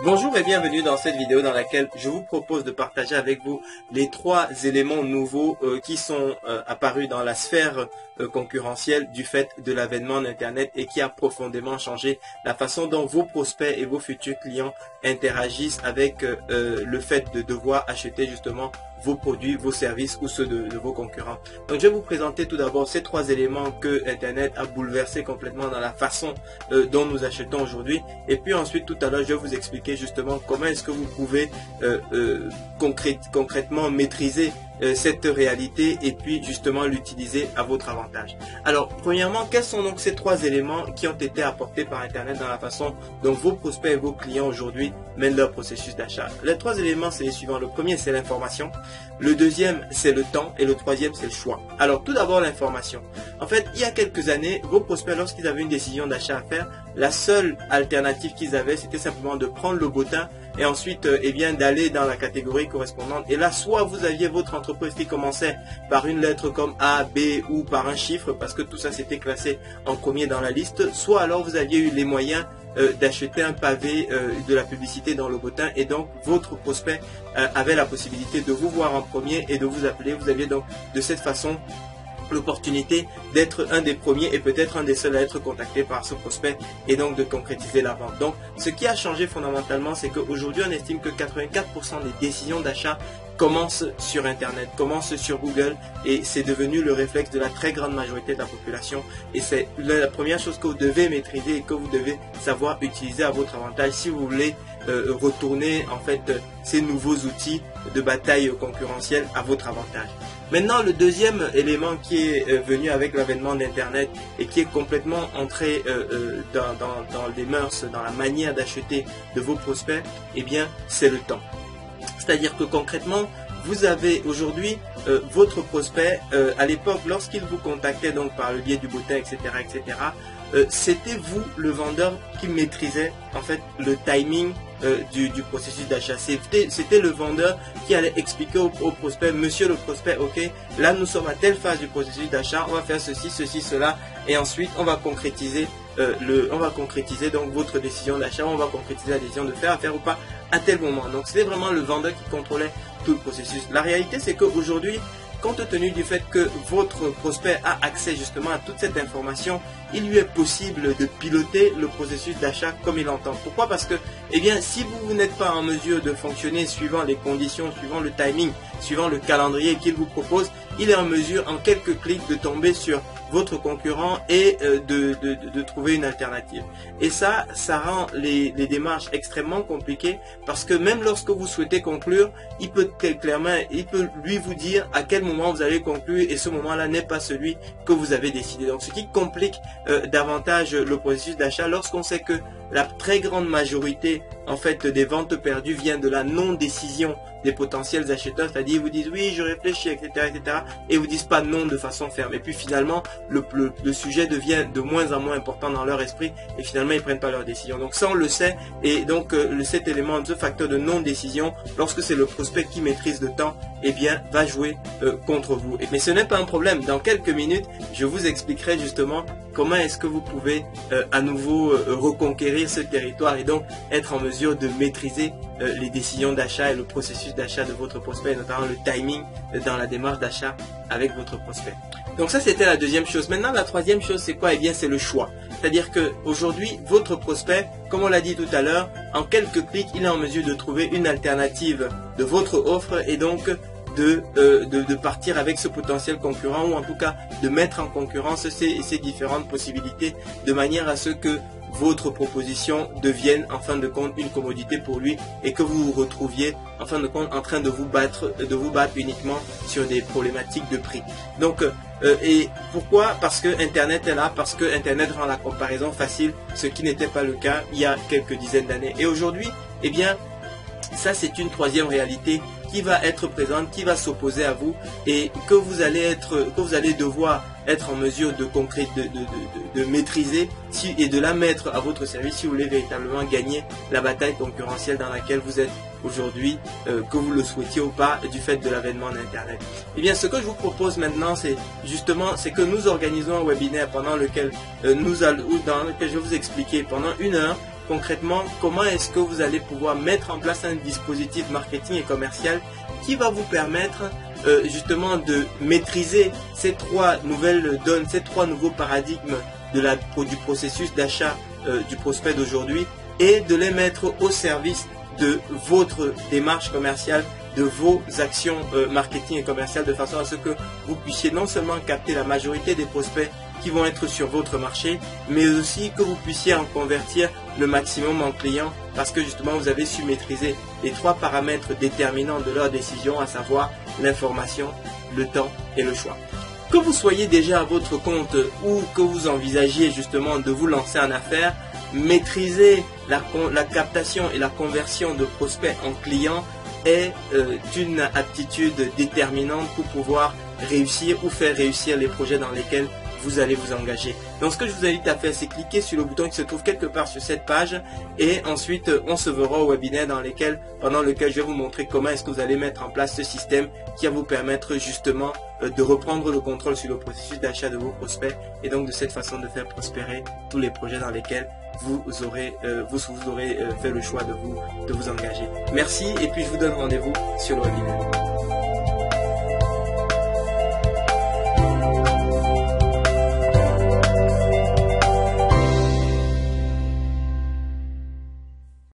Bonjour et bienvenue dans cette vidéo dans laquelle je vous propose de partager avec vous les 3 éléments nouveaux qui sont apparus dans la sphère concurrentielle du fait de l'avènement d'Internet et qui a profondément changé la façon dont vos prospects et vos futurs clients interagissent avec le fait de devoir acheter justement vos produits, vos services ou ceux de vos concurrents. Donc je vais vous présenter tout d'abord ces 3 éléments que Internet a bouleversé complètement dans la façon dont nous achetons aujourd'hui. Et puis ensuite tout à l'heure je vais vous expliquer justement comment est-ce que vous pouvez concrètement maîtriser cette réalité et puis justement l'utiliser à votre avantage. Alors premièrement, quels sont donc ces 3 éléments qui ont été apportés par Internet dans la façon dont vos prospects et vos clients aujourd'hui mènent leur processus d'achat? Les 3 éléments c'est les suivants. Le premier c'est l'information, le deuxième c'est le temps et le troisième c'est le choix. Alors tout d'abord l'information. En fait il y a quelques années vos prospects lorsqu'ils avaient une décision d'achat à faire, la seule alternative qu'ils avaient c'était simplement de prendre le bottin et ensuite d'aller dans la catégorie correspondante. Et là, soit vous aviez votre entreprise qui commençait par une lettre comme A, B ou par un chiffre, parce que tout ça c'était classé en premier dans la liste, soit alors vous aviez eu les moyens d'acheter un pavé de la publicité dans le bottin, et donc votre prospect avait la possibilité de vous voir en premier et de vous appeler. Vous aviez donc de cette façon l'opportunité d'être un des premiers et peut-être un des seuls à être contacté par ce prospect et donc de concrétiser la vente. Donc ce qui a changé fondamentalement, c'est qu'aujourd'hui on estime que 84% des décisions d'achat commencent sur Internet, commencent sur Google, et c'est devenu le réflexe de la très grande majorité de la population, et c'est la première chose que vous devez maîtriser et que vous devez savoir utiliser à votre avantage si vous voulez retourner en fait ces nouveaux outils de bataille concurrentielle à votre avantage. Maintenant, le deuxième élément qui est venu avec l'avènement d'Internet et qui est complètement entré dans les mœurs, dans la manière d'acheter de vos prospects, eh bien, c'est le temps. C'est-à-dire que concrètement, vous avez aujourd'hui votre prospect, à l'époque, lorsqu'il vous contactait donc par le biais du bottin, etc., c'était vous, le vendeur, qui maîtrisait en fait le timing du processus d'achat. C'était le vendeur qui allait expliquer au prospect: monsieur le prospect, ok, là nous sommes à telle phase du processus d'achat, on va faire ceci, cela, et ensuite on va concrétiser donc votre décision d'achat, on va concrétiser la décision de faire affaire ou pas à tel moment. Donc c'était vraiment le vendeur qui contrôlait tout le processus. La réalité c'est qu'aujourd'hui, compte tenu du fait que votre prospect a accès justement à toute cette information, il lui est possible de piloter le processus d'achat comme il entend. Pourquoi? Parce que, eh bien, si vous n'êtes pas en mesure de fonctionner suivant les conditions, suivant le timing, suivant le calendrier qu'il vous propose, il est en mesure en quelques clics de tomber sur votre concurrent et de trouver une alternative. Et ça rend les démarches extrêmement compliquées, parce que même lorsque vous souhaitez conclure, il peut lui vous dire à quel moment vous allez conclure, et ce moment-là n'est pas celui que vous avez décidé. Donc ce qui complique davantage le processus d'achat, lorsqu'on sait que la très grande majorité en fait des ventes perdues vient de la non-décision des potentiels acheteurs, c'est-à-dire ils vous disent oui je réfléchis, etc., et vous disent pas non de façon ferme, et puis finalement le sujet devient de moins en moins important dans leur esprit et finalement ils prennent pas leur décision. Donc ça on le sait, et donc cet élément, ce facteur de non-décision, lorsque c'est le prospect qui maîtrise le temps, eh bien va jouer contre vous. Mais ce n'est pas un problème, dans quelques minutes je vous expliquerai justement comment est-ce que vous pouvez à nouveau reconquérir ce territoire et donc être en mesure de maîtriser les décisions d'achat et le processus d'achat de votre prospect, notamment le timing dans la démarche d'achat avec votre prospect. Donc ça c'était la deuxième chose. Maintenant la troisième chose c'est quoi? Eh bien c'est le choix. C'est-à-dire que aujourd'hui votre prospect, comme on l'a dit tout à l'heure, en quelques clics il est en mesure de trouver une alternative de votre offre et donc de partir avec ce potentiel concurrent, ou en tout cas de mettre en concurrence ces différentes possibilités, de manière à ce que votre proposition devienne en fin de compte une commodité pour lui et que vous vous retrouviez en fin de compte en train de vous battre uniquement sur des problématiques de prix. Donc et pourquoi? Parce que Internet est là, parce que Internet rend la comparaison facile, ce qui n'était pas le cas il y a quelques dizaines d'années. Et aujourd'hui, eh bien ça c'est une troisième réalité qui va être présente, qui va s'opposer à vous, et que vous allez devoir être en mesure de maîtriser et de la mettre à votre service si vous voulez véritablement gagner la bataille concurrentielle dans laquelle vous êtes aujourd'hui, que vous le souhaitiez ou pas, du fait de l'avènement d'Internet. Et bien ce que je vous propose maintenant, c'est que nous organisons un webinaire pendant lequel je vais vous expliquer pendant 1 heure concrètement comment est-ce que vous allez pouvoir mettre en place un dispositif marketing et commercial qui va vous permettre justement de maîtriser ces trois nouvelles donnes, ces trois nouveaux paradigmes du processus d'achat du prospect d'aujourd'hui et de les mettre au service de votre démarche commerciale, de vos actions marketing et commerciales, de façon à ce que vous puissiez non seulement capter la majorité des prospects qui vont être sur votre marché, mais aussi que vous puissiez en convertir le maximum en clients, parce que justement vous avez su maîtriser les trois paramètres déterminants de leur décision, à savoir l'information, le temps et le choix. Que vous soyez déjà à votre compte ou que vous envisagiez justement de vous lancer en affaires, maîtriser la captation et la conversion de prospects en clients est une aptitude déterminante pour pouvoir réussir ou faire réussir les projets dans lesquels vous allez vous engager. Donc ce que je vous invite à faire, c'est cliquer sur le bouton qui se trouve quelque part sur cette page et ensuite on se verra au webinaire pendant lequel je vais vous montrer comment est-ce que vous allez mettre en place ce système qui va vous permettre justement de reprendre le contrôle sur le processus d'achat de vos prospects et donc de cette façon de faire prospérer tous les projets dans lesquels vous aurez fait le choix de vous engager. Merci et puis je vous donne rendez-vous sur le webinaire.